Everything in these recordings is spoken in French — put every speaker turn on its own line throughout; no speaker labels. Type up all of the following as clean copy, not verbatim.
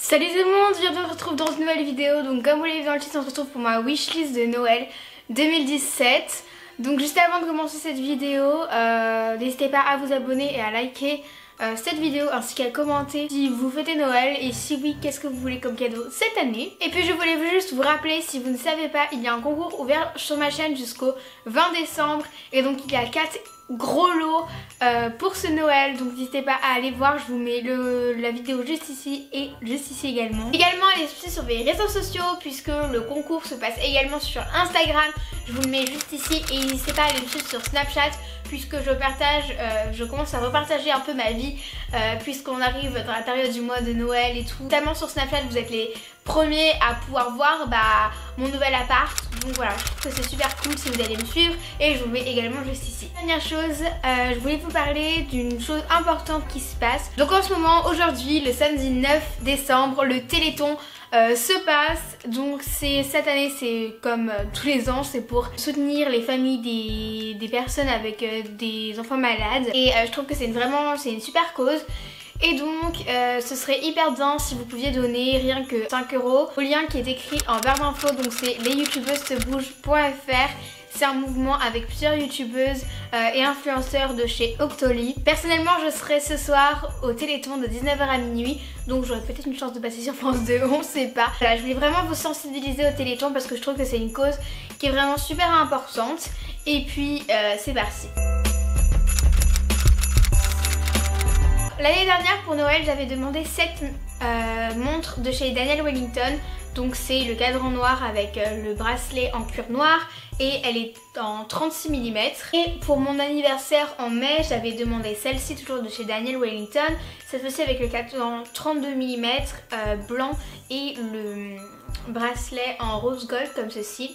Salut tout le monde, bienvenue on se retrouve dans une nouvelle vidéo. Donc comme vous l'avez vu dans le titre, on se retrouve pour ma wishlist de Noël 2017. Donc juste avant de commencer cette vidéo, n'hésitez pas à vous abonner et à liker cette vidéo ainsi qu'à commenter si vous fêtez Noël et si oui, qu'est-ce que vous voulez comme cadeau cette année. Et puis je voulais juste vous rappeler, si vous ne savez pas, il y a un concours ouvert sur ma chaîne jusqu'au 20 décembre et donc il y a 4 gros lots pour ce Noël, donc n'hésitez pas à aller voir, je vous mets la vidéo juste ici et juste ici également. Également allez suivre sur mes réseaux sociaux puisque le concours se passe également sur Instagram, je vous le mets juste ici, et n'hésitez pas à aller me suivre sur Snapchat puisque je commence à repartager un peu ma vie puisqu'on arrive dans la période du mois de Noël et tout. Notamment sur Snapchat vous êtes les premiers à pouvoir voir mon nouvel appart, donc voilà, je trouve que c'est super cool si vous allez me suivre et je vous mets également juste ici. Dernière chose, je voulais vous parler d'une chose importante qui se passe. Donc en ce moment, aujourd'hui, le samedi 9 décembre, le Téléthon se passe. Donc cette année, c'est comme tous les ans, c'est pour soutenir les familles des personnes avec des enfants malades. Et je trouve que c'est une super cause. Et donc ce serait hyper bien si vous pouviez donner rien que 5 € au lien qui est écrit en barre d'infos. Donc c'est lesyoutubeuses-se-bougent.fr. C'est un mouvement avec plusieurs youtubeuses et influenceurs de chez Octoly. Personnellement, je serai ce soir au Téléthon de 19 h à minuit, donc j'aurai peut-être une chance de passer sur France 2, on sait pas. Voilà, je voulais vraiment vous sensibiliser au Téléthon parce que je trouve que c'est une cause qui est vraiment super importante. Et puis c'est parti. L'année dernière pour Noël, j'avais demandé 7 montres de chez Daniel Wellington. Donc c'est le cadran noir avec le bracelet en cuir noir et elle est en 36 mm. Et pour mon anniversaire en mai, j'avais demandé celle-ci toujours de chez Daniel Wellington. Cette fois-ci avec le cadran 32 mm blanc et le bracelet en rose gold comme ceci.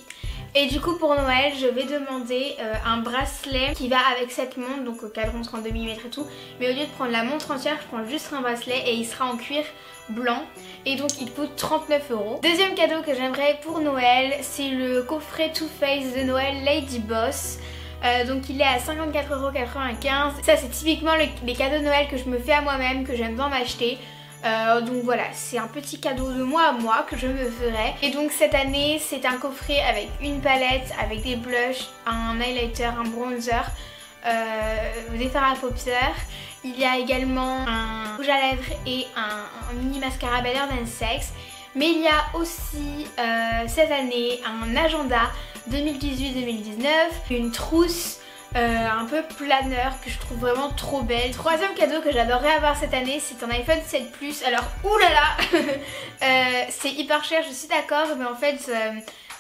Et du coup pour Noël je vais demander un bracelet qui va avec cette montre, donc au cadran 32 mm et tout. Mais au lieu de prendre la montre entière, je prends juste un bracelet et il sera en cuir blanc. Et donc il coûte 39 €. Deuxième cadeau que j'aimerais pour Noël, c'est le coffret Too Faced de Noël Lady Boss. Donc il est à 54,95 €. Ça c'est typiquement les cadeaux de Noël que je me fais à moi-même, que j'aime bien m'acheter. Donc voilà, c'est un petit cadeau de moi à moi que je me ferai. Et donc cette année c'est un coffret avec une palette, avec des blushs, un highlighter, un bronzer, des fards à paupières. Il y a également un rouge à lèvres et un mini mascara Better Than Sex. Mais il y a aussi cette année un agenda 2018-2019, une trousse un peu planeur que je trouve vraiment trop belle. Troisième cadeau que j'adorerais avoir cette année, c'est un iPhone 7 Plus. Alors oulala, c'est hyper cher, je suis d'accord, mais en fait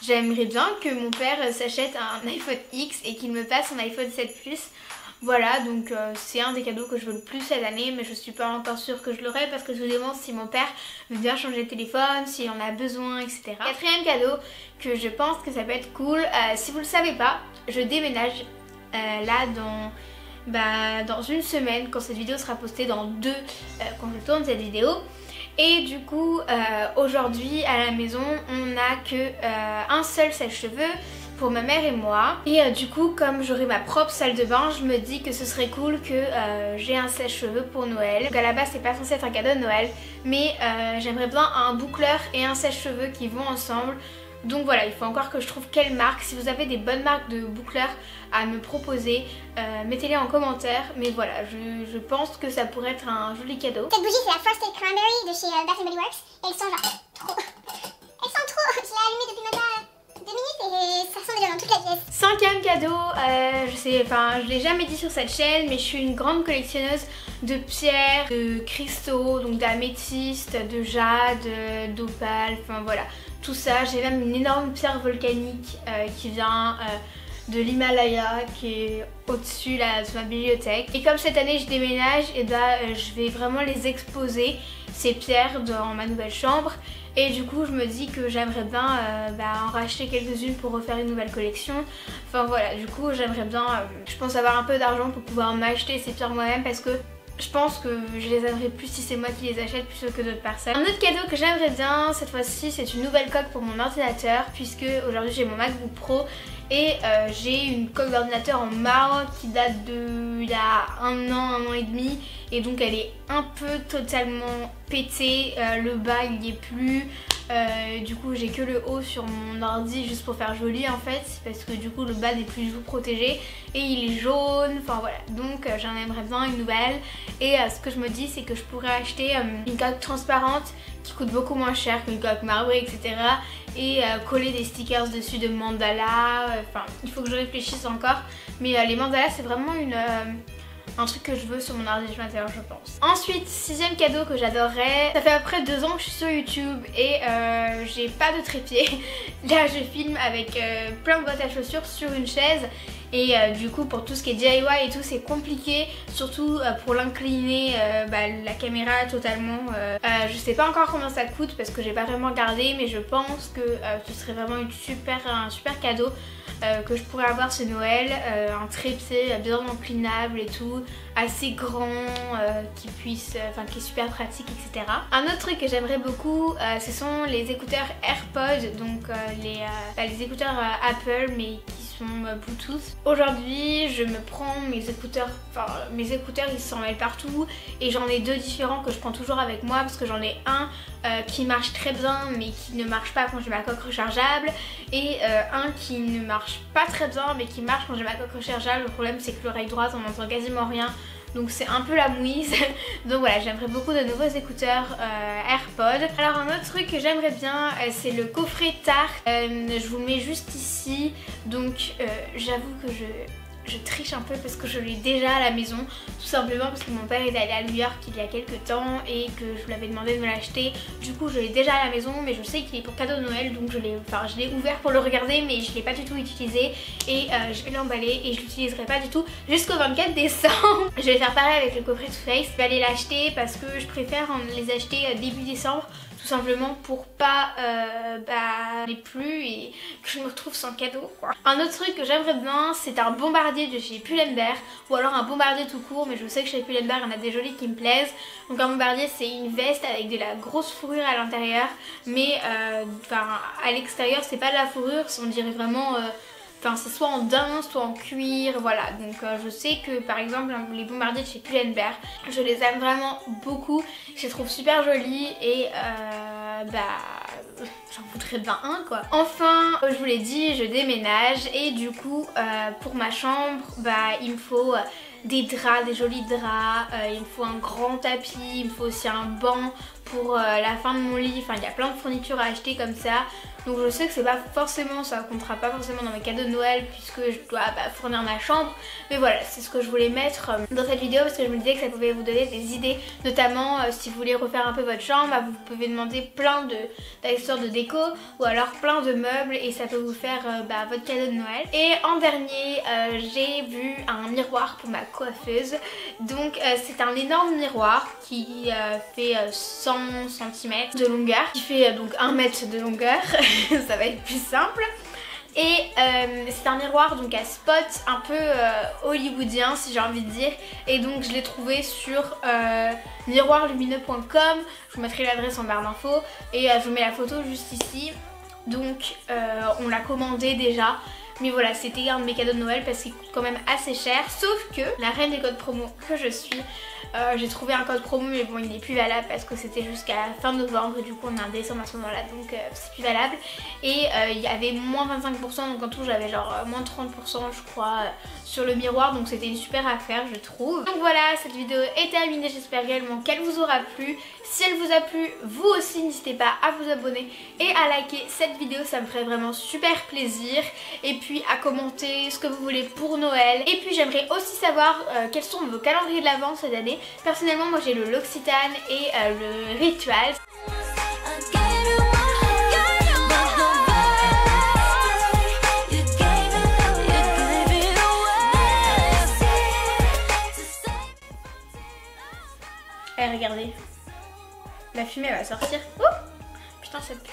j'aimerais bien que mon père s'achète un iPhone X et qu'il me passe un iPhone 7 Plus. Voilà, donc c'est un des cadeaux que je veux le plus cette année, mais je suis pas encore sûre que je l'aurai parce que je me demande si mon père veut bien changer de téléphone, s'il en a besoin, etc. Quatrième cadeau que je pense que ça peut être cool, si vous le savez pas, je déménage là dans une semaine, quand cette vidéo sera postée, dans 2 quand je tourne cette vidéo. Et du coup aujourd'hui à la maison on n'a que un seul sèche-cheveux pour ma mère et moi. Et du coup comme j'aurai ma propre salle de bain, je me dis que ce serait cool que j'ai un sèche-cheveux pour Noël. Donc à la base c'est pas censé être un cadeau de Noël, mais j'aimerais bien un boucleur et un sèche-cheveux qui vont ensemble. Donc voilà, il faut encore que je trouve quelle marque. Si vous avez des bonnes marques de boucleurs à me proposer, mettez-les en commentaire. Mais voilà, je pense que ça pourrait être un joli cadeau.
Cette bougie c'est la Frosted Cranberry de chez Bath & Body Works. Et elles sont genre trop... Elles sont trop... Je l'ai allumée depuis même pas 2 minutes et ça sent déjà dans toute la pièce.
Cinquième cadeau, je l'ai jamais dit sur cette chaîne, mais je suis une grande collectionneuse de pierres, de cristaux, donc d'améthyste, de jade, d'opale, enfin voilà. Tout ça, j'ai même une énorme pierre volcanique qui vient de l'Himalaya, qui est au-dessus là de ma bibliothèque. Et comme cette année je déménage, et je vais vraiment les exposer, ces pierres, dans ma nouvelle chambre. Et du coup je me dis que j'aimerais bien en racheter quelques-unes pour refaire une nouvelle collection. Enfin voilà, du coup j'aimerais bien, je pense avoir un peu d'argent pour pouvoir m'acheter ces pierres moi-même parce que Je pense que je les aimerais plus si c'est moi qui les achète plutôt que d'autres personnes. Un autre cadeau que j'aimerais bien cette fois-ci, c'est une nouvelle coque pour mon ordinateur, puisque aujourd'hui j'ai mon MacBook Pro et j'ai une coque d'ordinateur en marbre qui date de il y a un an et demi, et donc elle est un peu totalement pétée, le bas il n'y est plus. Du coup j'ai que le haut sur mon ordi juste pour faire joli en fait, parce que du coup le bas n'est plus du tout protégé et il est jaune, enfin voilà, donc j'en aimerais bien une nouvelle. Et ce que je me dis, c'est que je pourrais acheter une coque transparente qui coûte beaucoup moins cher qu'une coque marbrée, etc. et coller des stickers dessus de mandala. Enfin il faut que je réfléchisse encore, mais les mandalas c'est vraiment un truc que je veux sur mon ordinateur, je pense. Ensuite, sixième cadeau que j'adorerais, ça fait à peu près 2 ans que je suis sur YouTube et j'ai pas de trépied. Là je filme avec plein de boîtes à chaussures sur une chaise. Et du coup pour tout ce qui est DIY et tout c'est compliqué, surtout pour l'incliner la caméra totalement. Je sais pas encore combien ça coûte parce que j'ai pas vraiment regardé, mais je pense que ce serait vraiment un super cadeau que je pourrais avoir ce Noël. Un trépied bien inclinable et tout, assez grand, qui est super pratique, etc. Un autre truc que j'aimerais beaucoup, ce sont les écouteurs AirPods, donc les écouteurs Apple mais qui sont Bluetooth. Aujourd'hui je me prends mes écouteurs ils s'en mêlent partout et j'en ai 2 différents que je prends toujours avec moi, parce que j'en ai un qui marche très bien mais qui ne marche pas quand j'ai ma coque rechargeable, et un qui ne marche pas très bien mais qui marche quand j'ai ma coque rechargeable. Le problème c'est que l'oreille droite on n'entend quasiment rien, donc c'est un peu la mouise. Donc voilà, j'aimerais beaucoup de nouveaux écouteurs AirPods. Alors un autre truc que j'aimerais bien, c'est le coffret Tarte. Je vous le mets juste ici. Donc j'avoue que je triche un peu parce que je l'ai déjà à la maison, tout simplement parce que mon père est allé à New York il y a quelques temps et que je lui avais demandé de me l'acheter. Du coup je l'ai déjà à la maison, mais je sais qu'il est pour cadeau de Noël, donc je l'ai ouvert pour le regarder, mais je l'ai pas du tout utilisé et je vais l'emballer et je l'utiliserai pas du tout jusqu'au 24 décembre. Je vais faire pareil avec le coffret Too Faced. Je vais aller l'acheter parce que je préfère les acheter début décembre, tout simplement pour pas les plus et que je me retrouve sans cadeau quoi. Un autre truc que j'aimerais bien, c'est un bombardier de chez Pull&Bear, ou alors un bombardier tout court, mais je sais que chez Pull&Bear il y en a des jolis qui me plaisent. Donc un bombardier c'est une veste avec de la grosse fourrure à l'intérieur, mais à l'extérieur c'est pas de la fourrure, on dirait vraiment c'est soit en daim, soit en cuir, voilà. Donc je sais que par exemple les bombardiers de chez Pull&Bear, je les aime vraiment beaucoup, je les trouve super jolis et j'en voudrais bien un quoi. Enfin, je vous l'ai dit, je déménage et du coup pour ma chambre, il me faut des draps, des jolis draps, il me faut un grand tapis, il me faut aussi un banc pour la fin de mon lit. Enfin il y a plein de fournitures à acheter comme ça. Donc je sais que c'est pas forcément, ça comptera pas forcément dans mes cadeaux de Noël puisque je dois fournir ma chambre. Mais voilà, c'est ce que je voulais mettre dans cette vidéo parce que je me disais que ça pouvait vous donner des idées. Notamment si vous voulez refaire un peu votre chambre, vous pouvez demander plein d'accessoires de déco ou alors plein de meubles et ça peut vous faire votre cadeau de Noël. Et en dernier, j'ai vu un miroir pour ma coiffeuse. Donc c'est un énorme miroir qui fait 100 cm de longueur, qui fait donc 1 mètre de longueur. Ça va être plus simple. Et c'est un miroir donc à spot un peu hollywoodien si j'ai envie de dire. Et donc je l'ai trouvé sur miroirlumineux.com. Je vous mettrai l'adresse en barre d'infos et je vous mets la photo juste ici. Donc on l'a commandé déjà. Mais voilà, c'était un de mes cadeaux de Noël parce qu'il coûte quand même assez cher. Sauf que la reine des codes promo que je suis, j'ai trouvé un code promo mais bon il n'est plus valable parce que c'était jusqu'à la fin novembre et du coup on est en décembre à ce moment là, donc c'est plus valable. Et il y avait moins 25%, donc en tout j'avais genre moins 30% je crois sur le miroir, donc c'était une super affaire je trouve. Donc voilà, cette vidéo est terminée, j'espère réellement qu'elle vous aura plu. Si elle vous a plu, vous aussi n'hésitez pas à vous abonner et à liker cette vidéo, ça me ferait vraiment super plaisir. Et puis à commenter ce que vous voulez pour Noël. Et puis j'aimerais aussi savoir quels sont vos calendriers de l'Avent cette année. Personnellement moi j'ai le L'Occitane et le Ritual. Regardez, la fumée va sortir. Oh putain, ça pue.